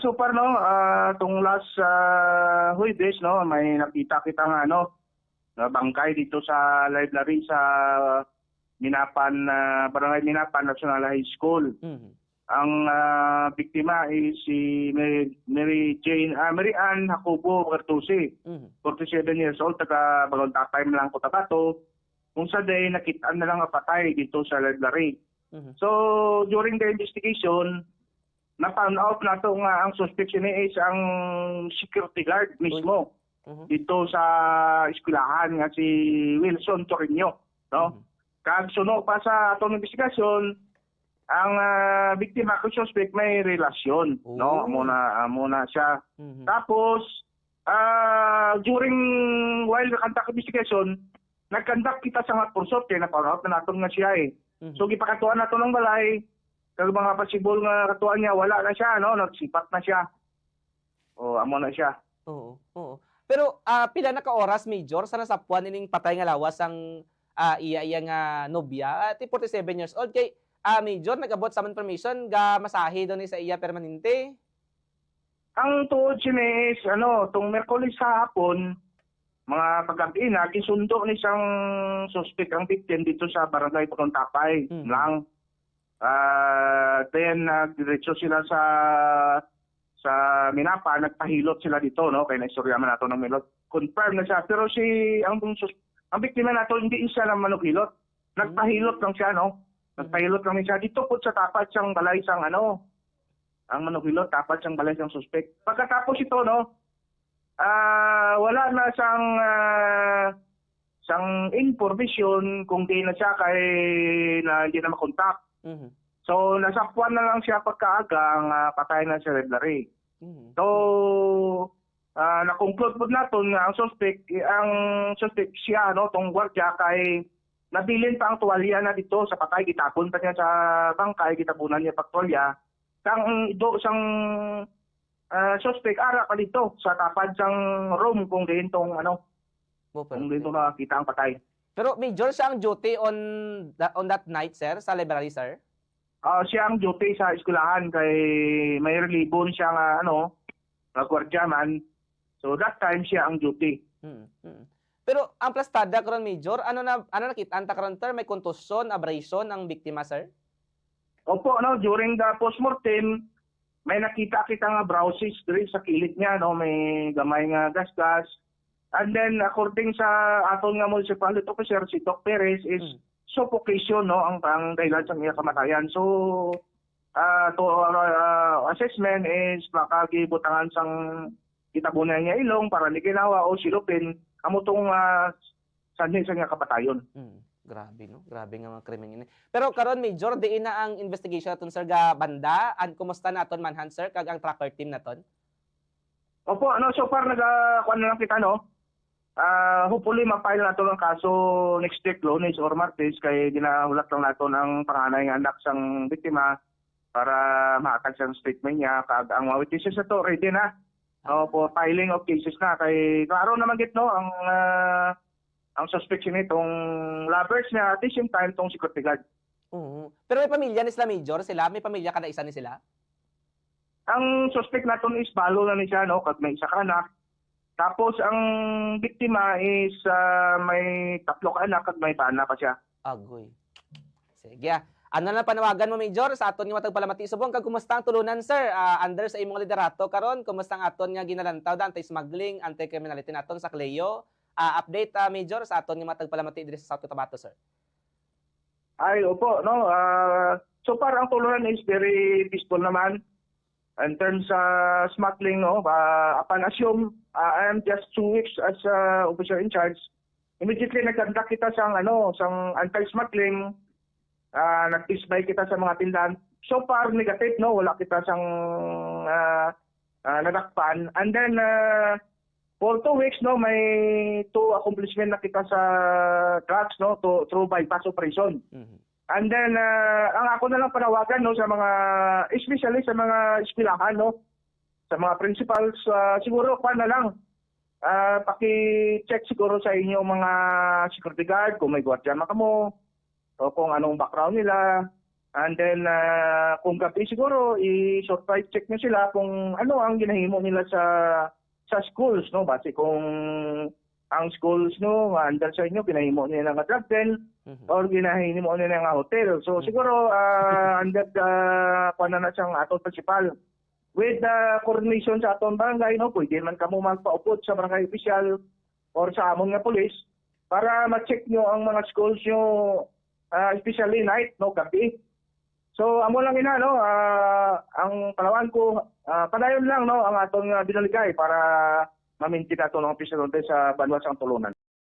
So far no, tong last Huwebes no, may nakita kita nga ano, na bangkay dito sa library sa Minapan, Barangay Minapan National High School. Mhm. Ang biktima is si Mary Ann Jacobo Bertusi, Mhm. 47 years old, taga Bagong Takay, Malang, Cotabato. Kung sa day, nakitaan na lang ang patay dito sa library. Mhm. So, during the investigation, na-found out na ito nga ang suspect niya is ang security guard mismo Mhm. dito sa eskwelahan nga si Wilson Torreño. No? Mhm. Kag suno pa sa atong investigasyon, ang biktima ko suspect may relasyon. No? Oh. Muna siya. Mhm. Tapos, during while conduct investigation, nag-conduct kita sa mga pursot kaya na-found out na naton nga siya eh. Mhm. So gipakatuan nato ng balay, kag mga possible nga katuan niya wala na siya no, nagsipat na siya. O amo na siya. Oo, oo. Pero pila na ka oras Major sa nasapuan ining patay nga lawas ang iya nga nobya at 47 years old kay Major nagabot sa information ga masahe daw ni sa iya permanente. Ang tuod siya is tong Miyerkules sa hapon, mga paggabi na gisundo ni isang suspect ang victim dito sa Barangay Pagkontapay Mhm. lang. Then diretso sila sa Minapa, nagpahilot sila dito no, kay naistoryaman nato ng milot. Confirm na siya pero ang biktima nato hindi siya lang manughilot. Nagpahilot lang siya no. Nagpahilot lang siya dito po sa tapat siyang balay sang ang manughilot tapat siyang balay sang suspect. Pagkatapos ito no, wala na sang information kung di na siya kay na hindi na makontak. Mhm. So nasapuan na lang siya pagkaagang patay na sa library. Mhm. So na-conclude po naton nga ang suspect siya no, tong gwardiya kay nabilin pa ang tuwalya na dito sa patay, gitapon pa niya sa bangkay, gitabunan niya pagtuwalya. Kang do sang suspect ara pa dito sa tapad sang room kung diin tong kung dito nakita ang patay. Pero Major siya ang duty on that night sir sa library sir. Siya ang duty sa eskwelahan kay may relibon siya nga gwardiyaman. So that time siya ang duty. Mhm. Mhm. Pero ang plastada karon Major, ano nakita anta karon sir may contusion, abrasion ang biktima sir? Opo, no, during the postmortem, may nakita kita nga bruises diri sa kilid niya, no, may gamay nga gasgas. And then according sa aton nga municipal officer si Doc Perez is suffocation no ang dahilan sa iya kamatayan. So to assessment is baka gibutangan sang kitabunan niya ilong para ni ginawa o silupin amo tong sanhi sa iya kamatayon. Grabe no, grabe nga mga krimen ini. Pero karon Major diin na ang investigation naton sir ga banda and kumusta naton manhunt sir kag ang tracker team naton? Opo, so far nagakuan na lang kita no. Hopefully ma-file nato ang kaso next week, Lunes or Martes kay ginahulat lang nato ang panganay nga anak sang biktima para maatag sang statement niya kag ang mga witnesses na to ready na. For filing of cases na kay karon naman git no ang suspect nitong lovers niya at the same time tong security guard. Pero may pamilya ni sila Major, sila may pamilya kada isa ni sila? Ang suspect naton is balo na ni siya no kag may isa ka anak. Tapos ang biktima is may 3 ka anak kag may pana pa siya. Agoy. Sige. Ano na panawagan mo Major sa aton nga matag palamati subong kag kumusta ang tulunan sir? Under sa imong liderato karon kumusta ang aton nga ginalantaw da anti-smuggling, anti-criminality naton sa Cleo? Update Major sa aton nga matag palamati diri sa South Cotabato sir. Ay opo no. So far ang tulunan is very peaceful naman. In terms sa smuggling no, upon assume I am just 2 weeks as officer in charge. Immediately nagkandak kita sang anti-smuggling. Nag-tisbay kita sa mga tindahan. So far negative no, wala kita sang nadakpan. And then for 2 weeks no, may 2 accomplishment na kita sa drugs no, through bypass operation. And then ang ako na lang panawagan no sa mga especially sa mga eskwelahan no, sa mga principals siguro pa na lang paki-check siguro sa inyo mga security guard kung may gwardiya kamo o kung anong background nila. And then kung gabi siguro i-surprise check nyo sila kung ano ang ginahimo nila sa schools, no, base kung ang schools no under sa inyo ginahimo nila nga drug den or ginahimo nila nga hotel. So siguro under kuan na siyang aton principal with the coordination sa aton barangay, no, pwede man kamo magpaupod sa barangay official or sa amon nga police para ma-check nyo ang mga schools nyo, especially night, no, gabi. So amo lang ina, no, ang palawan ko padayon lang, no, ang aton nga binaligay para ma-maintain aton ang official sa Banwa sa Tulunan.